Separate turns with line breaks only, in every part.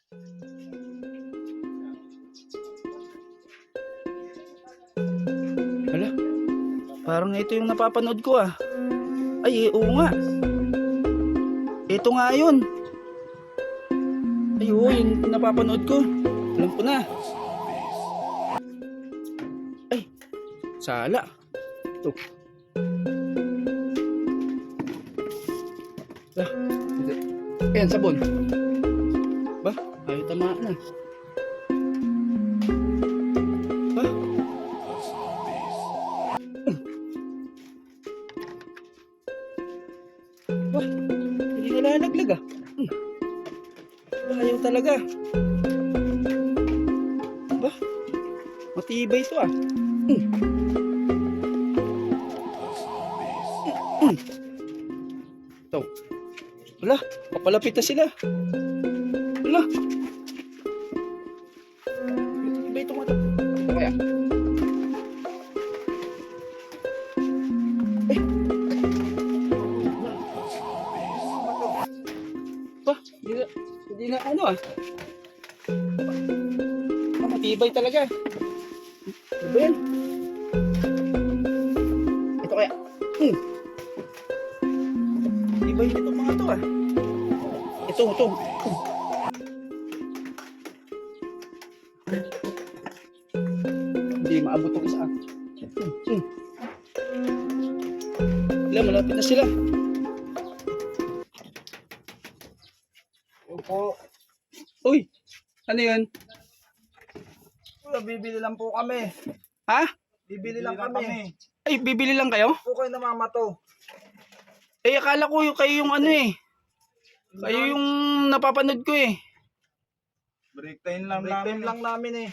Hala, parang ito yung napapanood ko ah. Ay, oo nga. Ito nga yun. Ay, oo, yung napapanood ko. Alam ko na. Ay, sala. Ito. Ah, ayan, sabon. Ba, ayaw tamaan na. Ba? Ba, hindi nalalaglag ah. Ba, ayaw talaga. Ba, matibay ito ah. Ito. Wala, papalapit na sila. Wala. Iba ito nga. Ito kaya. Eh. Ba, hindi na ano ah. Matibay talaga. Ano ba yan? Ito kaya. Matibay nito mga to ah. Ito. Hindi maabot ang isa. Wala, malapit na sila.
Opo.
Uy, ano yun?
Bibili lang po kami.
Ha?
Bibili lang kami.
Ay, bibili lang kayo?
Po kayo namamato.
Eh, akala ko kayo yung ano eh. Kayo yung napapanood ko eh.
Break time lang namin eh.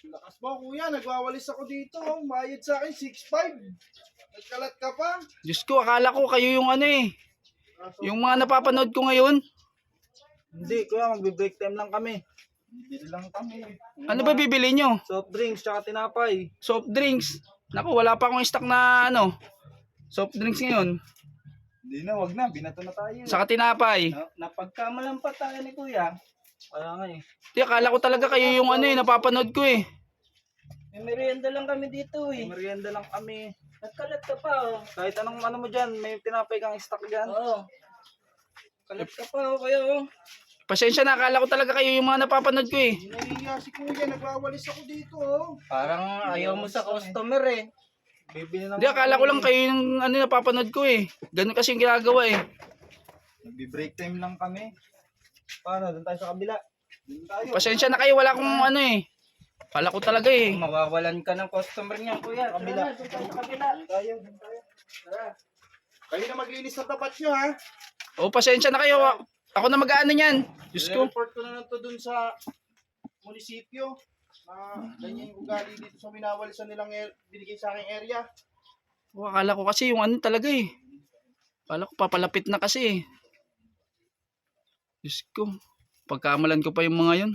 Lakas mo kuya, nagwawalis ako dito. Bayad sa akin 6.5. Nagkalat ka pa.
Diyos ko, akala ko kayo yung ano eh. Yung mga napapanood ko ngayon.
Hindi kuya, magbe-break time lang kami. Bibili lang kami.
Ano ba bibili nyo?
Soft drinks tsaka tinapay.
Soft drinks. Naku, wala pa akong stock na ano. Soft drinks ngayon.
Hindi na, wag na. Binato na tayo.
Saka tinapay.
Napagkamalan pa tayo ni kuya. Kaya nga eh.
Di, akala ko talaga kayo yung ano eh, napapanood ko eh.
May merienda lang kami dito eh. Merienda lang kami. Nagkalat ka pa oh. Kahit anong ano mo dyan, may tinapay kang stock dyan. Oo. Kalat ka pa oh, kayo oh.
Pasensya na, akala ko talaga kayo yung mga napapanood ko eh.
Nahihiya si kuya, nagwawalis ako dito oh.
Parang ayaw mo sa customer eh.
Bibili lang.
Di, akala ko lang kayo yung ano napapanood ko eh. Ganun kasi yung ginagawa eh.
Nagbi-break time lang kami. Paano? Doon tayo sa kabila. Doon tayo.
Pasensya na kayo, wala akong ano eh. Akala ko talaga eh.
Mawawalan ka ng customer niyan, kuya.
Kabila.
Tara, doon tayo sa kabila.
Doon tayo. Tara. Kayo na maglinis sa tapat nyo ha.
O, pasensya na kayo. Ako na mag-ano niyan. Diyos ko.
I-report ko na to dun sa munisipyo. Ganyan yung ugali dito sa winawalisan nilang binigay sa aking area.
O, akala ko kasi yung ano talaga eh. Akala ko papalapit na kasi eh. Diyos ko. Pagkamalan ko pa yung mga yun.